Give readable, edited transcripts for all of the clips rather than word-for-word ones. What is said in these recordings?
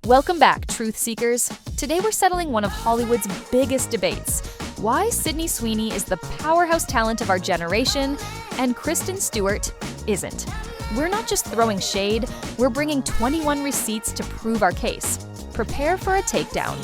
Welcome back, truth seekers. Today we're settling one of Hollywood's biggest debates: why Sydney Sweeney is the powerhouse talent of our generation and Kristen Stewart isn't. We're not just throwing shade, we're bringing 21 receipts to prove our case. Prepare for a takedown.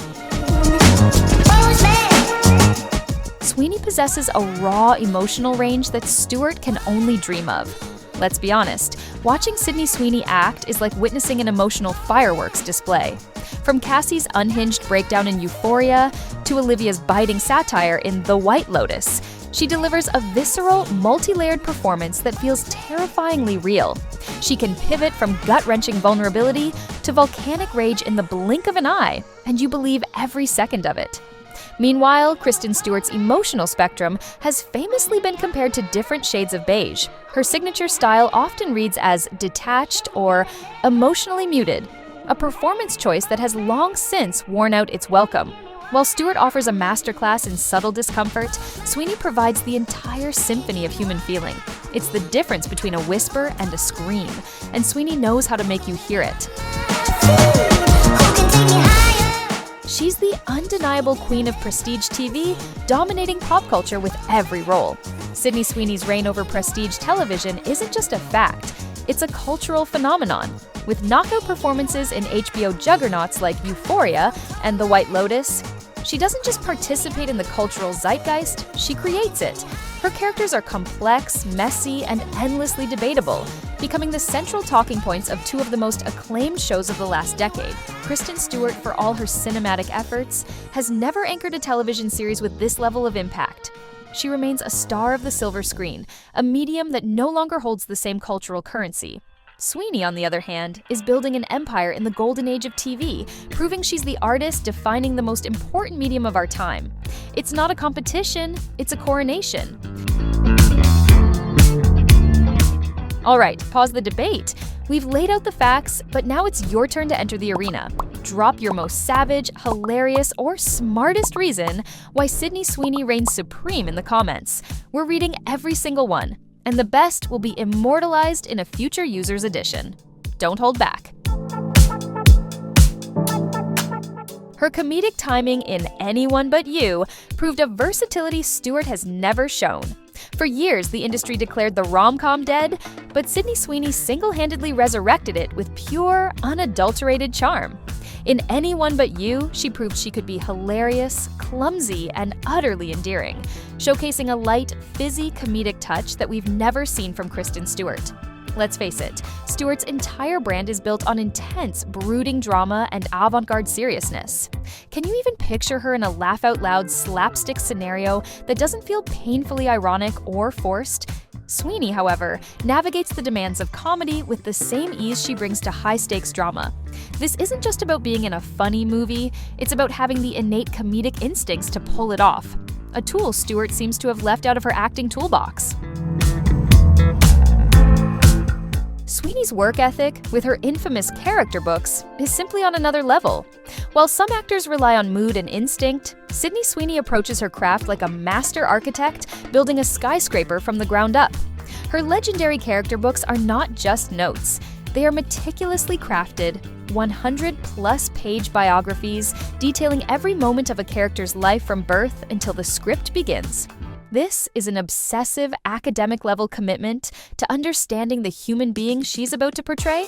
Sweeney possesses a raw emotional range that Stewart can only dream of. Let's be honest, watching Sydney Sweeney act is like witnessing an emotional fireworks display. From Cassie's unhinged breakdown in Euphoria to Olivia's biting satire in The White Lotus, she delivers a visceral, multi-layered performance that feels terrifyingly real. She can pivot from gut-wrenching vulnerability to volcanic rage in the blink of an eye, and you believe every second of it. Meanwhile, Kristen Stewart's emotional spectrum has famously been compared to different shades of beige. Her signature style often reads as detached or emotionally muted, a performance choice that has long since worn out its welcome. While Stewart offers a masterclass in subtle discomfort, Sweeney provides the entire symphony of human feeling. It's the difference between a whisper and a scream, and Sweeney knows how to make you hear it. She's the undeniable queen of prestige TV, dominating pop culture with every role. Sydney Sweeney's reign over prestige television isn't just a fact, it's a cultural phenomenon. With knockout performances in HBO juggernauts like Euphoria and The White Lotus, she doesn't just participate in the cultural zeitgeist, she creates it. Her characters are complex, messy, and endlessly debatable, becoming the central talking points of two of the most acclaimed shows of the last decade. Kristen Stewart, for all her cinematic efforts, has never anchored a television series with this level of impact. She remains a star of the silver screen, a medium that no longer holds the same cultural currency. Sweeney, on the other hand, is building an empire in the golden age of TV, proving she's the artist defining the most important medium of our time. It's not a competition, it's a coronation. All right, pause the debate. We've laid out the facts, but now it's your turn to enter the arena. Drop your most savage, hilarious, or smartest reason why Sydney Sweeney reigns supreme in the comments. We're reading every single one, and the best will be immortalized in a future user's edition. Don't hold back. Her comedic timing in Anyone But You proved a versatility Stewart has never shown. For years, the industry declared the rom-com dead, but Sydney Sweeney single-handedly resurrected it with pure, unadulterated charm. In Anyone But You, she proved she could be hilarious, clumsy, and utterly endearing, showcasing a light, fizzy comedic touch that we've never seen from Kristen Stewart. Let's face it, Stewart's entire brand is built on intense, brooding drama and avant-garde seriousness. Can you even picture her in a laugh-out-loud slapstick scenario that doesn't feel painfully ironic or forced? Sweeney, however, navigates the demands of comedy with the same ease she brings to high-stakes drama. This isn't just about being in a funny movie, it's about having the innate comedic instincts to pull it off, a tool Stewart seems to have left out of her acting toolbox. Sweeney's work ethic, with her infamous character books, is simply on another level. While some actors rely on mood and instinct, Sydney Sweeney approaches her craft like a master architect building a skyscraper from the ground up. Her legendary character books are not just notes. They are meticulously crafted, 100-plus page biographies detailing every moment of a character's life from birth until the script begins. This is an obsessive, academic-level commitment to understanding the human being she's about to portray.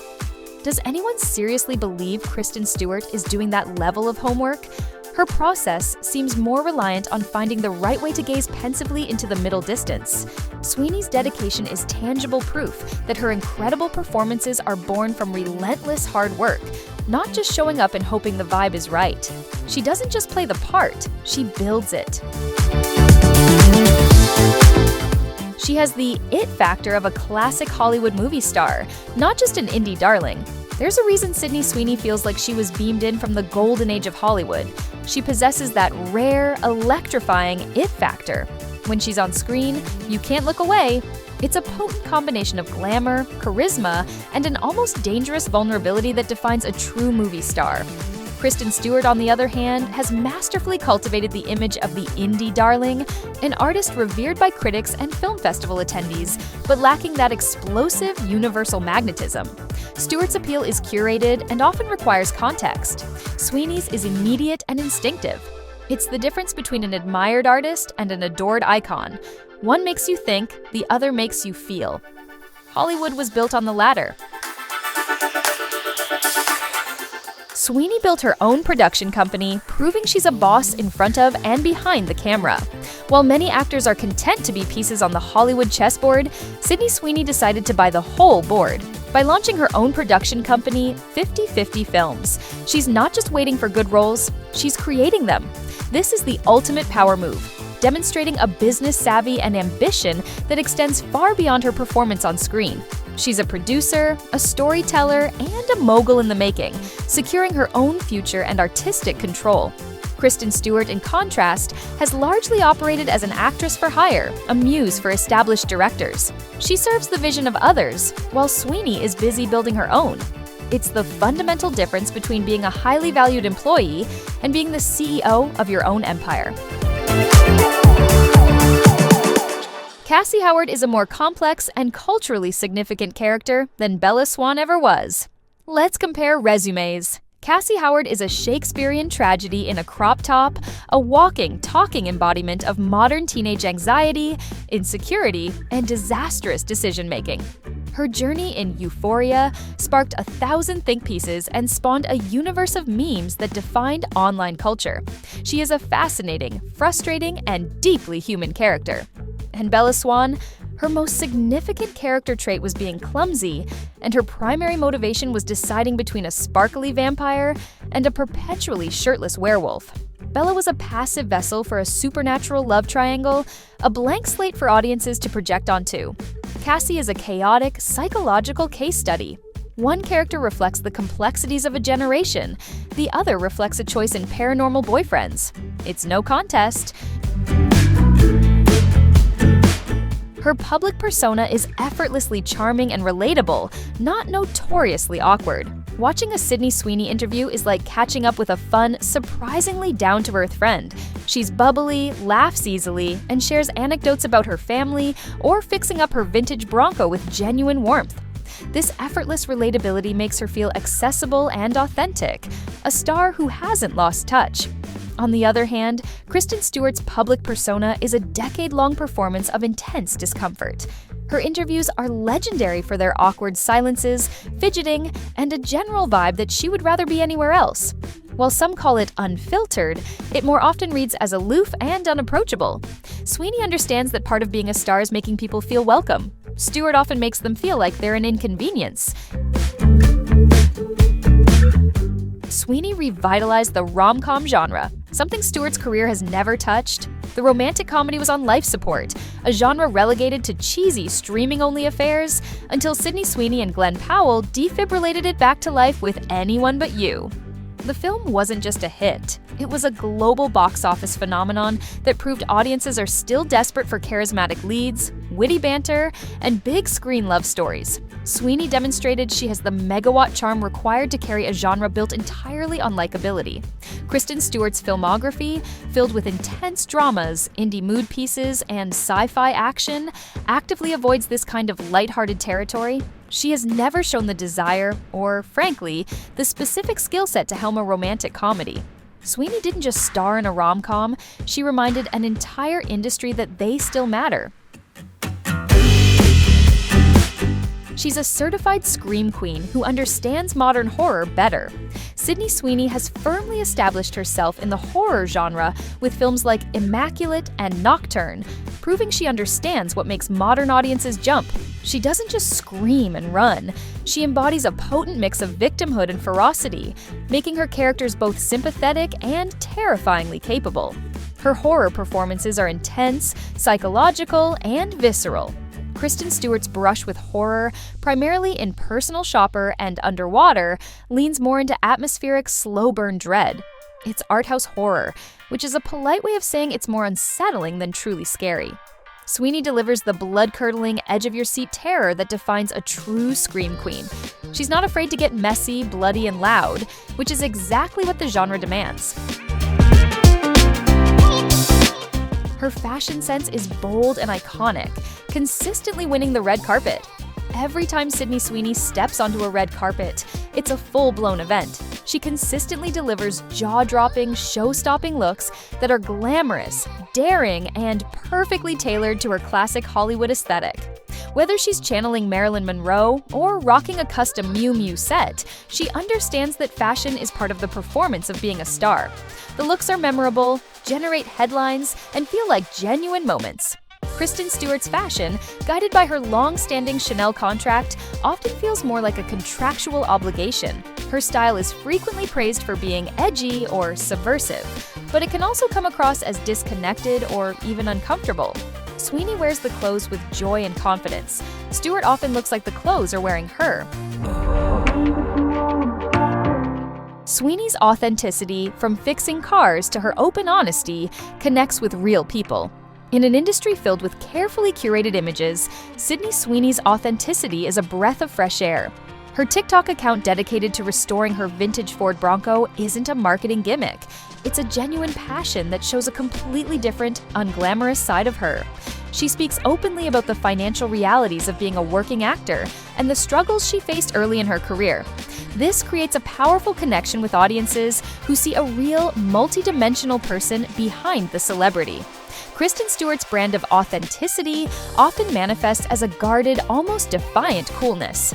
Does anyone seriously believe Kristen Stewart is doing that level of homework? Her process seems more reliant on finding the right way to gaze pensively into the middle distance. Sweeney's dedication is tangible proof that her incredible performances are born from relentless hard work, not just showing up and hoping the vibe is right. She doesn't just play the part, she builds it. She has the it factor of a classic Hollywood movie star, not just an indie darling. There's a reason Sydney Sweeney feels like she was beamed in from the golden age of Hollywood. She possesses that rare, electrifying it factor. When she's on screen, you can't look away. It's a potent combination of glamour, charisma, and an almost dangerous vulnerability that defines a true movie star. Kristen Stewart, on the other hand, has masterfully cultivated the image of the indie darling, an artist revered by critics and film festival attendees, but lacking that explosive, universal magnetism. Stewart's appeal is curated and often requires context. Sweeney's is immediate and instinctive. It's the difference between an admired artist and an adored icon. One makes you think, the other makes you feel. Hollywood was built on the latter. Sweeney built her own production company, proving she's a boss in front of and behind the camera. While many actors are content to be pieces on the Hollywood chessboard, Sydney Sweeney decided to buy the whole board. By launching her own production company, 50/50 Films, she's not just waiting for good roles, she's creating them. This is the ultimate power move, demonstrating a business savvy and ambition that extends far beyond her performance on screen. She's a producer, a storyteller, and a mogul in the making, securing her own future and artistic control. Kristen Stewart, in contrast, has largely operated as an actress for hire, a muse for established directors. She serves the vision of others, while Sweeney is busy building her own. It's the fundamental difference between being a highly valued employee and being the CEO of your own empire. Cassie Howard is a more complex and culturally significant character than Bella Swan ever was. Let's compare resumes. Cassie Howard is a Shakespearean tragedy in a crop top, a walking, talking embodiment of modern teenage anxiety, insecurity, and disastrous decision-making. Her journey in Euphoria sparked 1,000 think pieces and spawned a universe of memes that defined online culture. She is a fascinating, frustrating, and deeply human character. And Bella Swan? Her most significant character trait was being clumsy, and her primary motivation was deciding between a sparkly vampire and a perpetually shirtless werewolf. Bella was a passive vessel for a supernatural love triangle, a blank slate for audiences to project onto. Cassie is a chaotic, psychological case study. One character reflects the complexities of a generation, the other reflects a choice in paranormal boyfriends. It's no contest. Her public persona is effortlessly charming and relatable, not notoriously awkward. Watching a Sydney Sweeney interview is like catching up with a fun, surprisingly down-to-earth friend. She's bubbly, laughs easily, and shares anecdotes about her family or fixing up her vintage Bronco with genuine warmth. This effortless relatability makes her feel accessible and authentic, a star who hasn't lost touch. On the other hand, Kristen Stewart's public persona is a decade-long performance of intense discomfort. Her interviews are legendary for their awkward silences, fidgeting, and a general vibe that she would rather be anywhere else. While some call it unfiltered, it more often reads as aloof and unapproachable. Sweeney understands that part of being a star is making people feel welcome. Stewart often makes them feel like they're an inconvenience. Sweeney revitalized the rom-com genre, something Stewart's career has never touched. The romantic comedy was on life support, a genre relegated to cheesy streaming-only affairs, until Sydney Sweeney and Glenn Powell defibrillated it back to life with Anyone But You. The film wasn't just a hit. It was a global box office phenomenon that proved audiences are still desperate for charismatic leads, witty banter, and big screen love stories. Sweeney demonstrated she has the megawatt charm required to carry a genre built entirely on likability. Kristen Stewart's filmography, filled with intense dramas, indie mood pieces, and sci-fi action, actively avoids this kind of lighthearted territory. She has never shown the desire, or frankly, the specific skill set to helm a romantic comedy. Sweeney didn't just star in a rom-com, she reminded an entire industry that they still matter. She's a certified scream queen who understands modern horror better. Sydney Sweeney has firmly established herself in the horror genre with films like Immaculate and Nocturne, proving she understands what makes modern audiences jump. She doesn't just scream and run. She embodies a potent mix of victimhood and ferocity, making her characters both sympathetic and terrifyingly capable. Her horror performances are intense, psychological, and visceral. Kristen Stewart's brush with horror, primarily in Personal Shopper and Underwater, leans more into atmospheric, slow-burn dread. It's art house horror, which is a polite way of saying it's more unsettling than truly scary. Sweeney delivers the blood-curdling, edge-of-your-seat terror that defines a true scream queen. She's not afraid to get messy, bloody, and loud, which is exactly what the genre demands. Her fashion sense is bold and iconic, consistently winning the red carpet. Every time Sydney Sweeney steps onto a red carpet, it's a full-blown event. She consistently delivers jaw-dropping, show-stopping looks that are glamorous, daring, and perfectly tailored to her classic Hollywood aesthetic. Whether she's channeling Marilyn Monroe or rocking a custom Miu Miu set, she understands that fashion is part of the performance of being a star. The looks are memorable, generate headlines, and feel like genuine moments. Kristen Stewart's fashion, guided by her long-standing Chanel contract, often feels more like a contractual obligation. Her style is frequently praised for being edgy or subversive, but it can also come across as disconnected or even uncomfortable. Sweeney wears the clothes with joy and confidence. Stewart often looks like the clothes are wearing her. Sweeney's authenticity, from fixing cars to her open honesty, connects with real people. In an industry filled with carefully curated images, Sydney Sweeney's authenticity is a breath of fresh air. Her TikTok account dedicated to restoring her vintage Ford Bronco isn't a marketing gimmick. It's a genuine passion that shows a completely different, unglamorous side of her. She speaks openly about the financial realities of being a working actor and the struggles she faced early in her career. This creates a powerful connection with audiences who see a real, multi-dimensional person behind the celebrity. Kristen Stewart's brand of authenticity often manifests as a guarded, almost defiant coolness.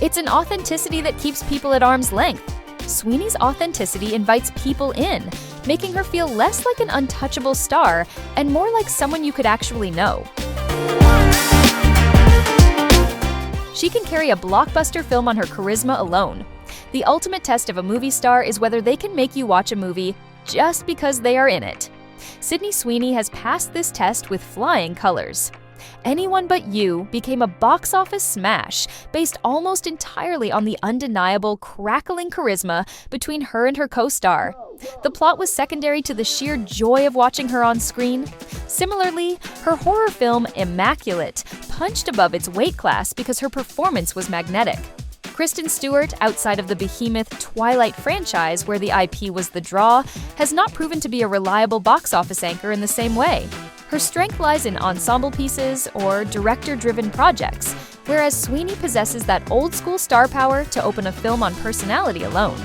It's an authenticity that keeps people at arm's length. Sweeney's authenticity invites people in, making her feel less like an untouchable star and more like someone you could actually know. She can carry a blockbuster film on her charisma alone. The ultimate test of a movie star is whether they can make you watch a movie just because they are in it. Sydney Sweeney has passed this test with flying colors. Anyone But You became a box office smash based almost entirely on the undeniable, crackling charisma between her and her co-star. The plot was secondary to the sheer joy of watching her on screen. Similarly, her horror film Immaculate punched above its weight class because her performance was magnetic. Kristen Stewart, outside of the behemoth Twilight franchise where the IP was the draw, has not proven to be a reliable box office anchor in the same way. Her strength lies in ensemble pieces or director-driven projects, whereas Sweeney possesses that old-school star power to open a film on personality alone.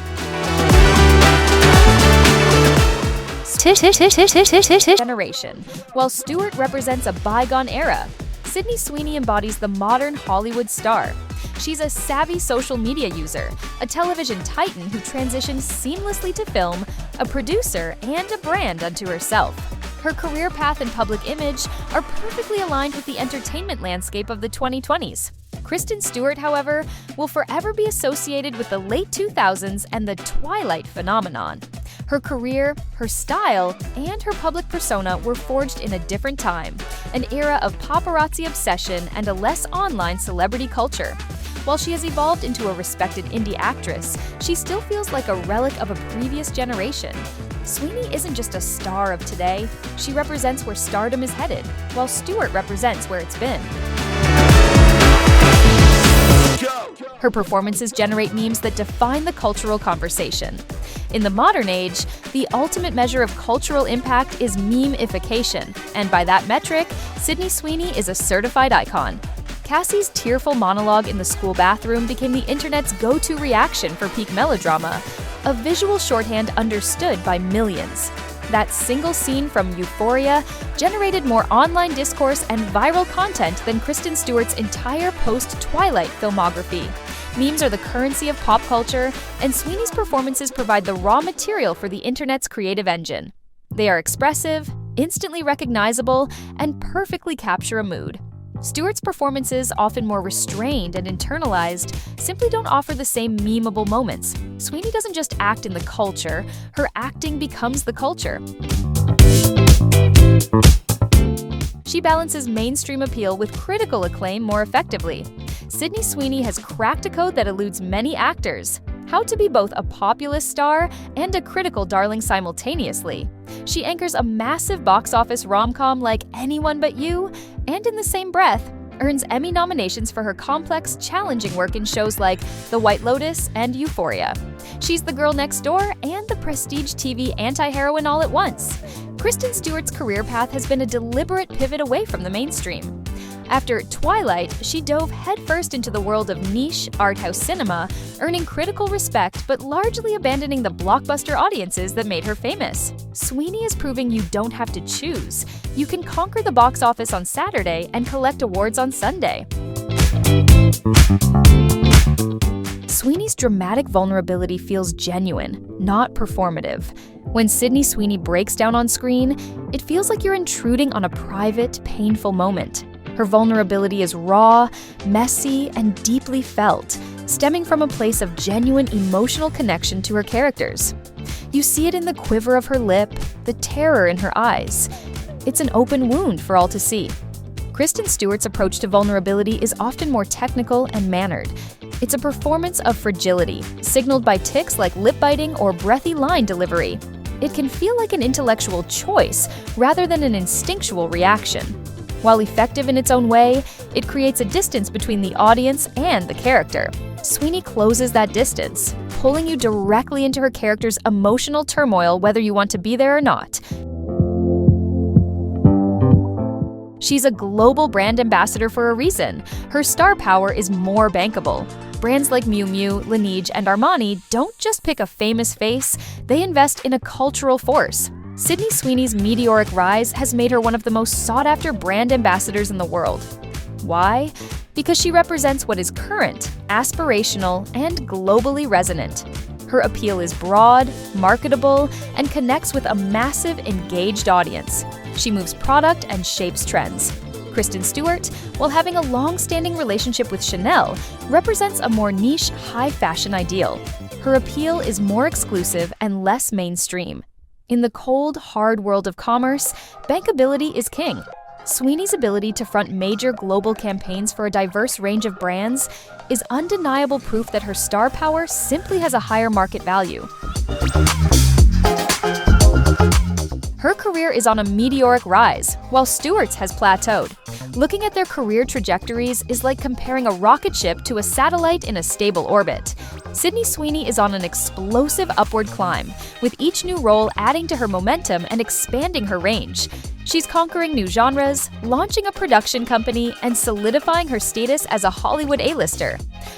Generation. While Stewart represents a bygone era, Sydney Sweeney embodies the modern Hollywood star. She's a savvy social media user, a television titan who transitioned seamlessly to film, a producer, and a brand unto herself. Her career path and public image are perfectly aligned with the entertainment landscape of the 2020s. Kristen Stewart, however, will forever be associated with the late 2000s and the Twilight phenomenon. Her career, her style, and her public persona were forged in a different time, an era of paparazzi obsession and a less online celebrity culture. While she has evolved into a respected indie actress, she still feels like a relic of a previous generation. Sweeney isn't just a star of today, she represents where stardom is headed, while Stewart represents where it's been. Her performances generate memes that define the cultural conversation. In the modern age, the ultimate measure of cultural impact is meme-ification, and by that metric, Sydney Sweeney is a certified icon. Cassie's tearful monologue in the school bathroom became the internet's go-to reaction for peak melodrama, a visual shorthand understood by millions. That single scene from Euphoria generated more online discourse and viral content than Kristen Stewart's entire post-Twilight filmography. Memes are the currency of pop culture, and Sweeney's performances provide the raw material for the internet's creative engine. They are expressive, instantly recognizable, and perfectly capture a mood. Stewart's performances, often more restrained and internalized, simply don't offer the same memeable moments. Sweeney doesn't just act in the culture, her acting becomes the culture. She balances mainstream appeal with critical acclaim more effectively. Sydney Sweeney has cracked a code that eludes many actors: how to be both a populist star and a critical darling simultaneously. She anchors a massive box office rom-com like Anyone But You, and in the same breath, earns Emmy nominations for her complex, challenging work in shows like The White Lotus and Euphoria. She's the girl next door and the prestige TV anti-heroine all at once. Kristen Stewart's career path has been a deliberate pivot away from the mainstream. After Twilight, she dove headfirst into the world of niche, art house cinema, earning critical respect but largely abandoning the blockbuster audiences that made her famous. Sweeney is proving you don't have to choose. You can conquer the box office on Saturday and collect awards on Sunday. Sweeney's dramatic vulnerability feels genuine, not performative. When Sydney Sweeney breaks down on screen, it feels like you're intruding on a private, painful moment. Her vulnerability is raw, messy, and deeply felt, stemming from a place of genuine emotional connection to her characters. You see it in the quiver of her lip, the terror in her eyes. It's an open wound for all to see. Kristen Stewart's approach to vulnerability is often more technical and mannered. It's a performance of fragility, signaled by tics like lip biting or breathy line delivery. It can feel like an intellectual choice rather than an instinctual reaction. While effective in its own way, it creates a distance between the audience and the character. Sweeney closes that distance, pulling you directly into her character's emotional turmoil whether you want to be there or not. She's a global brand ambassador for a reason. Her star power is more bankable. Brands like Miu Miu, Laneige, and Armani don't just pick a famous face, they invest in a cultural force. Sydney Sweeney's meteoric rise has made her one of the most sought-after brand ambassadors in the world. Why? Because she represents what is current, aspirational, and globally resonant. Her appeal is broad, marketable, and connects with a massive, engaged audience. She moves product and shapes trends. Kristen Stewart, while having a long-standing relationship with Chanel, represents a more niche, high-fashion ideal. Her appeal is more exclusive and less mainstream. In the cold, hard world of commerce, bankability is king. Sweeney's ability to front major global campaigns for a diverse range of brands is undeniable proof that her star power simply has a higher market value. Her career is on a meteoric rise, while Stewart's has plateaued. Looking at their career trajectories is like comparing a rocket ship to a satellite in a stable orbit. Sydney Sweeney is on an explosive upward climb, with each new role adding to her momentum and expanding her range. She's conquering new genres, launching a production company, and solidifying her status as a Hollywood A-lister.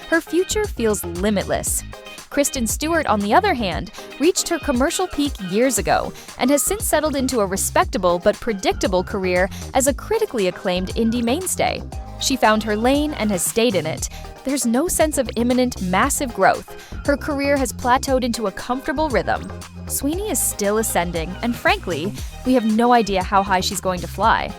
Her future feels limitless. Kristen Stewart, on the other hand, reached her commercial peak years ago and has since settled into a respectable but predictable career as a critically acclaimed indie mainstay. She found her lane and has stayed in it. There's no sense of imminent, massive growth. Her career has plateaued into a comfortable rhythm. Sweeney is still ascending, and frankly, we have no idea how high she's going to fly.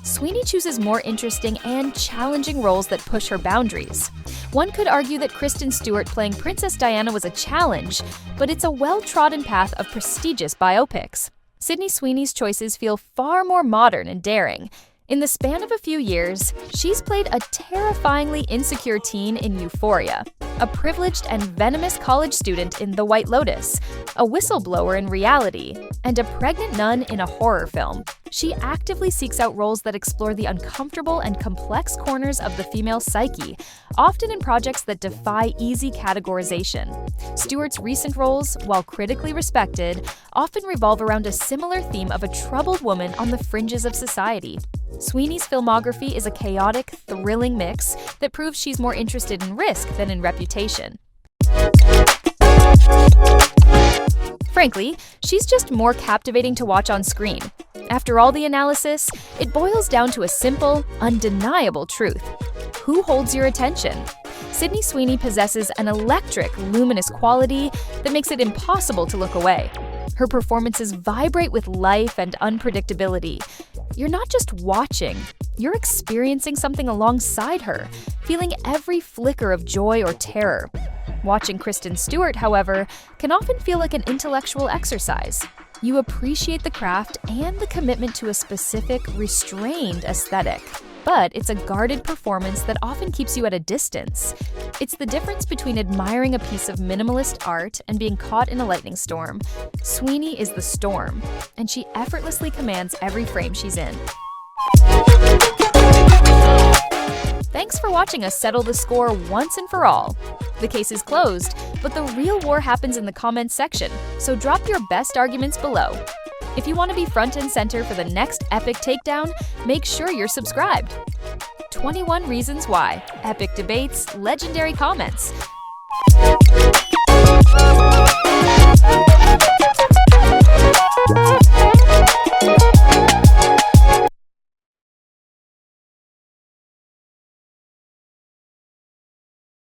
Sweeney chooses more interesting and challenging roles that push her boundaries. One could argue that Kristen Stewart playing Princess Diana was a challenge, but it's a well-trodden path of prestigious biopics. Sydney Sweeney's choices feel far more modern and daring. In the span of a few years, she's played a terrifyingly insecure teen in Euphoria, a privileged and venomous college student in The White Lotus, a whistleblower in Reality, and a pregnant nun in a horror film. She actively seeks out roles that explore the uncomfortable and complex corners of the female psyche, often in projects that defy easy categorization. Stewart's recent roles, while critically respected, often revolve around a similar theme of a troubled woman on the fringes of society. Sweeney's filmography is a chaotic, thrilling mix that proves she's more interested in risk than in reputation. Frankly, she's just more captivating to watch on screen. After all the analysis, it boils down to a simple, undeniable truth. Who holds your attention? Sydney Sweeney possesses an electric, luminous quality that makes it impossible to look away. Her performances vibrate with life and unpredictability. You're not just watching, you're experiencing something alongside her, feeling every flicker of joy or terror. Watching Kristen Stewart, however, can often feel like an intellectual exercise. You appreciate the craft and the commitment to a specific, restrained aesthetic. But it's a guarded performance that often keeps you at a distance. It's the difference between admiring a piece of minimalist art and being caught in a lightning storm. Sweeney is the storm, and she effortlessly commands every frame she's in. Thanks for watching us settle the score once and for all. The case is closed, but the real war happens in the comments section, so drop your best arguments below. If you want to be front and center for the next epic takedown, make sure you're subscribed. 21 Reasons Why. Epic debates, legendary comments.